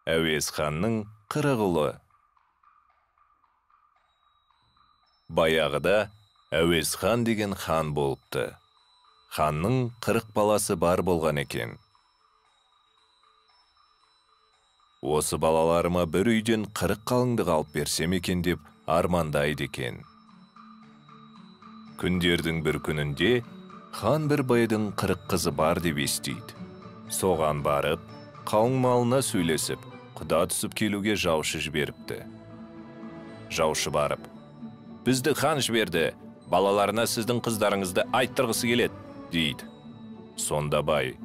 Әуез ханның қырық ұлы. Баяғыда Әуез хан деген хан болыпты. Ханның 40 баласы бар болған екен. Осы балаларыма бір үйден 40 қалыңдық алып берсем екен деп армандайды екен. Күндердің бір күнінде хан бір байдың 40 қызы бар деп естиді. Соған барып, қалың малына сөйлесіп, құда түсіп келуге жаушы жіберіпті. Жаушы барып, бізді хан жіберді, балаларына сіздің қыздарыңызды айттырғысы келеді, дейді. Сонда бай,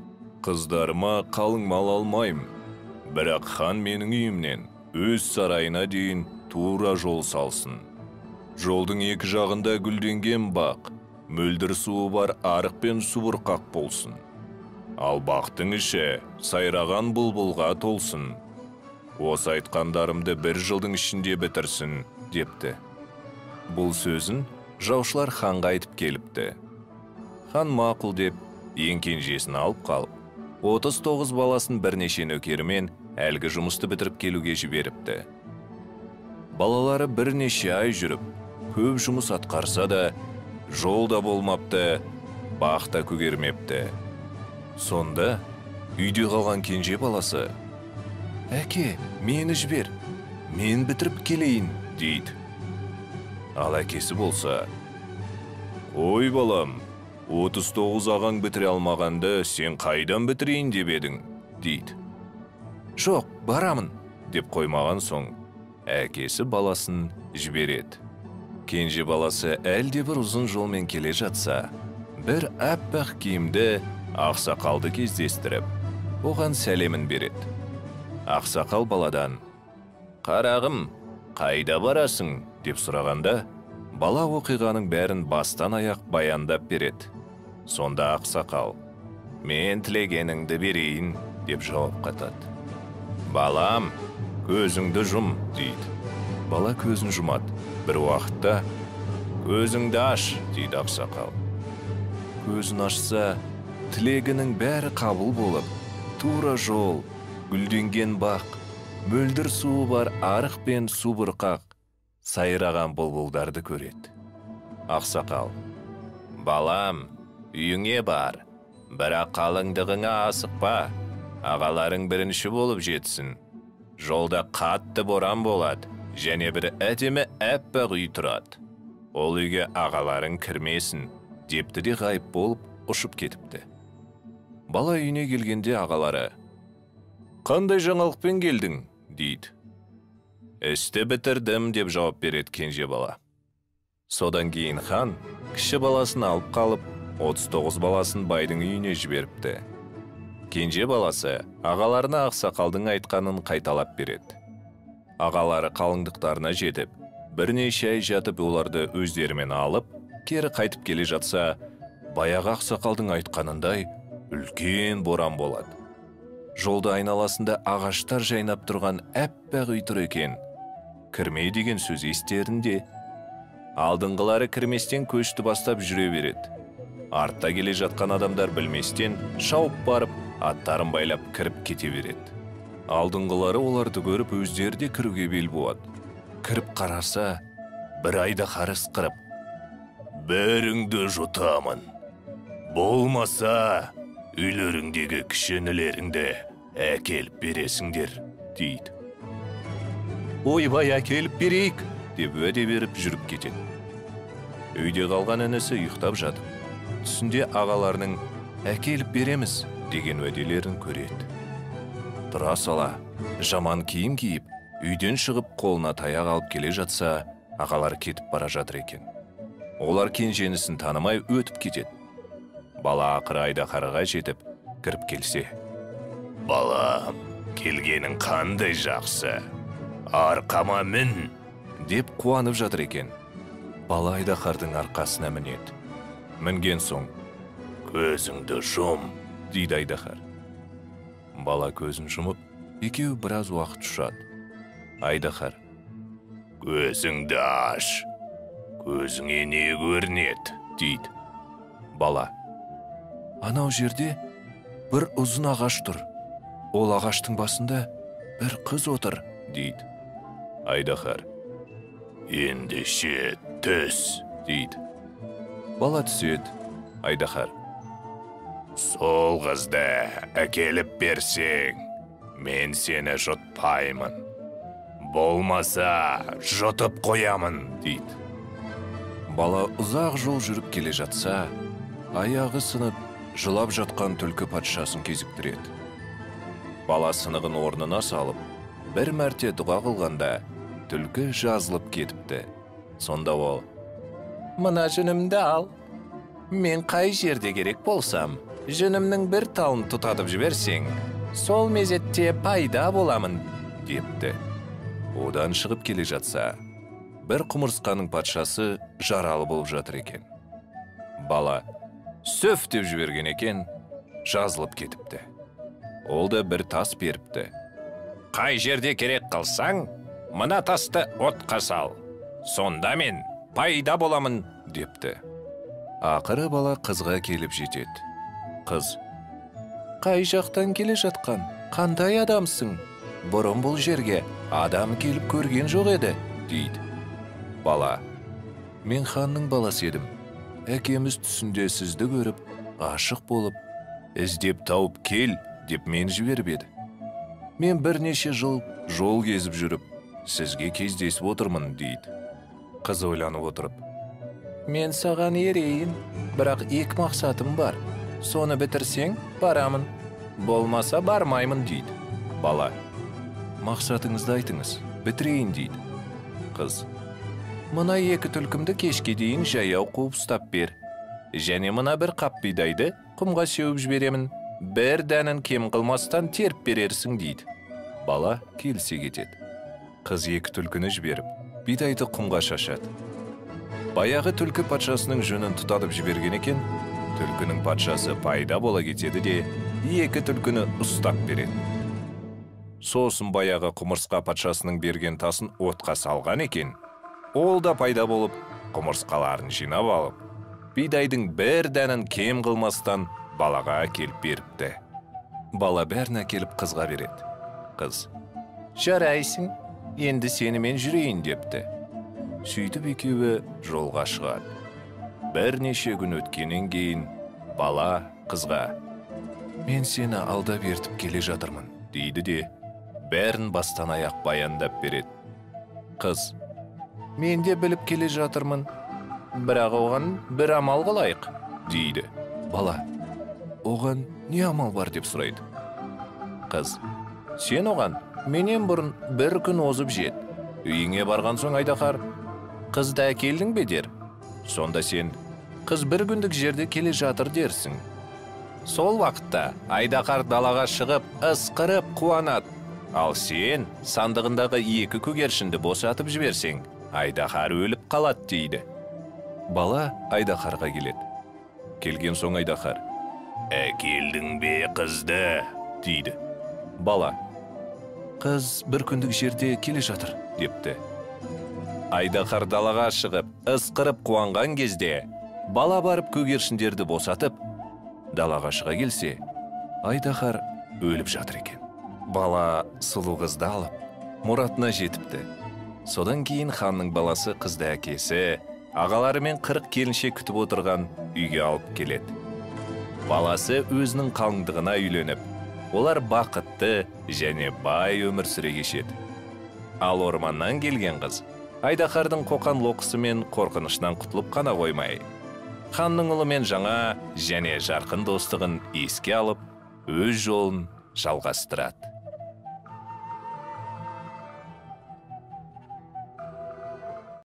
қыздарыма қалың мал алмайым, бірақ хан менің үйімнен өз сарайына дейін тура жол салсын. Жолдың екі жағында гүлденген бақ, мөлдір суы бар арық пен субұрқақ болсын. Ал бақтың іші сайраған бұлбұлға толсын. Осы айтқандарымды бір жылдың ішінде бітірсін, депті. Бұл сөзін жаушылар ханға айтып келіпті. Хан мақұл деп, ең кенжесін алып қалып, 39 баласын бірнеше нөкерімен әлгі жұмысты бітіріп келуге жіберіпті. Балалары бірнеше ай жүріп, көп жұмыс атқарса да, жолда болмапты, бақта көгермепті. Сонда үйде қалған кенже баласы, «Әке, мені жібер, мен бітіріп келейін», дейді. Ал әкесі болса, «Ой балам, 39 ағаң бітіре алмағанды сен қайдан бітірейін деп едің», дейді. «Жоқ, барамын», деп қоймаған соң, әкесі баласын жібереді. Кенже баласы әлде бір ұзын жолмен келе жатса, бір аппақ киімді ақсақалды кездестіріп, оған сәлемін береді. Ақсақал баладан, «Қарағым, қайда барасың?» деп сұрағанда, бала оқиғаның бәрін бастан аяқ баяндап береді. Сонда ақсақал, «Мен тілегеніңді берейін», деп жауап қатады. «Балам, көзіңді жұм», дейді. Бала көзін жұмады. Бір уақытта, «Көзіңді аш», дейді ақсақал. Көзін ашса, тілегінің бәрі қабыл болып, тура жол, гүлденген бақ, мөлдір суы бар арық пен субұрқақ, сайраған бұлбұлдарды көреді. Ақсақал, «Балам, үйіңе бар, бірақ қалыңдығыңа асықпа, ағаларың бірінші болып жетсін. Жолда қатты боран болады, және бір әдемі әппақ үй тұрады. Ол үйге ағаларың кірмесін», депті де ғайып болып ұшып кетіпті. Бала үйіне келгенде ағалары, «Қандай жаңалықпен келдің?» дейді. «Істі бітірдім», деп жауап береді кенже бала. Содан кейін хан кіші баласын алып қалып, 39 баласын байдың үйіне жіберіпті. Кенже баласы ағаларына ақсақалдың айтқанын қайталап береді. Ағалары қалыңдықтарына жетіп, бірнеше ай жатып оларды өздерімен алып, кері қайтып келе жатса, баяғы ақсақалдың айтқанындай үлкен боран болады. Жолда айналасында ағаштар жайнап тұрған әппақ үй тұр екен. Кірме деген сөз естерінде. Алдыңғылары кірместен көшті бастап жүре береді. Артта келе жатқан адамдар білместен шауып барып, аттарын байлап кіріп кете береді. Алдыңғылары оларды көріп өздері кіруге бел буады. Кіріп қараса, бір айда қарыс қырып, «Бәріңді жұтамын. Болмаса, үйлеріңдегі кішінілеріңді әкеліп бересіңдер», дейді. «Ойбай, әкеліп берейік», деп уәде беріп жүріп кетеді. Үйде қалған інісі ұйықтап жатып, түсінде ағаларының «әкеліп береміз» деген уәделерін көреді. Тұра сала, жаман киім киіп, үйден шығып қолына таяқ алып келе жатса, ағалар кетіп бара жатыр екен. Олар кенженісін танымай өтіп кетеді. Бала ақыры айдаһарға жетіп, кіріп келсе, «Балам, келгенің қандай жақсы, арқама мін», деп қуанып жатыр екен. Бала айдаһардың арқасына мінеді. Мінген соң, «Көзіңді жұм», дейді айдаһар. Бала көзін жұмып, екеуі біраз уақыт ұшады. Айдаһар, «Көзіңді аш, көзіңе не көрінеді?» дейді. Бала, «Анау жерде бір ұзын ағаш тұр. Ол ағаштың басында бір қыз отыр, дейді. Айдаһар: ендеше түс, дейді. Бала түседі. Айдаһар: сол қызды әкеліп берсең, мен сені жұтпаймын. Болмаса, жұтып қоямын, дейді. Бала ұзақ жол жүріп келе жатса, аяғы сынып, жылап жатқан түлкі патшасын кезіктіреді. Бала сынығын орнына салып, бір мәрте дұға қылғанда, түлкі жазылып кетіпті. Сонда ол: мына жүнімді ал. Мен қай жерде керек болсам, жүнімнің бір талын тұтатып жіберсең, сол мезетте пайда боламын, депті. Одан шығып келе жатса, бір құмырсқаның патшасы жаралы болып жатыр екен. Бала сөф деп жіберген екен, жазылып кетіпті. Ол да бір тас беріпті. Қай жерде керек қылсаң, мына тасты отқа сал. Сонда мен пайда боламын, депті. Ақыры бала қызға келіп жетеді. Қыз: қай жақтан келе жатқан? Қандай адамсың? Бұрын бұл жерге адам келіп көрген жоқ еді, дейді. Бала: мен ханның баласы едім. Әкеміз түсінде сізді көріп, ғашық болып, іздеп тауып кел, деп мен жіберіп еді. Мен бірнеше жыл жол кезіп жүріп, сізге кездесіп отырмын, дейді. Қыз ойланып отырып: мен саған ерейін, бірақ екі мақсатым бар. Соны бітірсең, барамын. Болмаса бармаймын, дейді. Бала: мақсатыңызды айтыңыз, бітірейін, дейді. Қыз: мына екі түлкімді кешке дейін жаяу қуып ұстап бер. Және мына бір қап бидайды құмға сеуіп жіберемін. Бір дәнін кем қылмастан теріп берерсің, дейді. Бала келісе кетеді. Қыз екі түлкіні жіберіп, бидайды құмға шашады. Баяғы түлкі патшасының жүнін тұтатып жіберген екен, түлкінің патшасы пайда бола кетеді де, екі түлкіні ұстап береді. Сосын баяғы құмырсқа патшасының берген тасын отқа салған екен, ол да пайда болып, құмырсқаларын жинап алып, бидайдың бір дәнін кем қылмастан балаға әкеліп беріпті. Бала бәрін әкеліп қызға береді. Қыз: жарайсың, енді сенімен жүрейін, депті. Сөйтіп екеуі жолға шығады. Бірнеше күн өткеннен кейін бала қызға: мен сені алдап ертіп келе жатырмын, дейді де, бәрін бастан аяқ баяндап береді. Қыз: мен де біліп келе жатырмын, бірақ оған бір амал қылайық, дейді. Бала: оған не амал бар, деп сұрайды. Қыз: сен оған менен бұрын бір күн озып жет. Үйіңе барған соң Айдаһар: қызды әкелдің бе, дер. Сонда сен: қыз бір күндік жерде келе жатыр, дерсің. Сол вақытта Айдаһар далаға шығып, ысқырып қуанады. Ал сен сандығындағы екі көгершінді босатып жіберсең, Айдаһар өліп қалады, дейді. Бала Айдаһарға келеді. Келген соң Айдаһар: әкелдің бе қызды, дейді. Бала: қыз бір күндік жерде келе жатыр, депті. Айдаһар далаға шығып, ысқырып қуанған кезде, бала барып көгершіндерді босатып, далаға шыға келсе, Айдаһар өліп жатыр екен. Бала сұлу қызды алып, мұратына жетіпті. Содан кейін ханның баласы қызды әкесі, ағалары мен 40 келіншек күтіп отырған үйге алып келеді. Баласы өзінің қалыңдығына үйленіп, олар бақытты және бай өмір сүре кешеді. Ал орманнан келген қыз Айдаһардың қоқан лоқысы мен қорқынышынан құтылып қана қоймай, ханның ұлымен жаңа және жарқын достығын еске алып, өз жолын жалғастырады.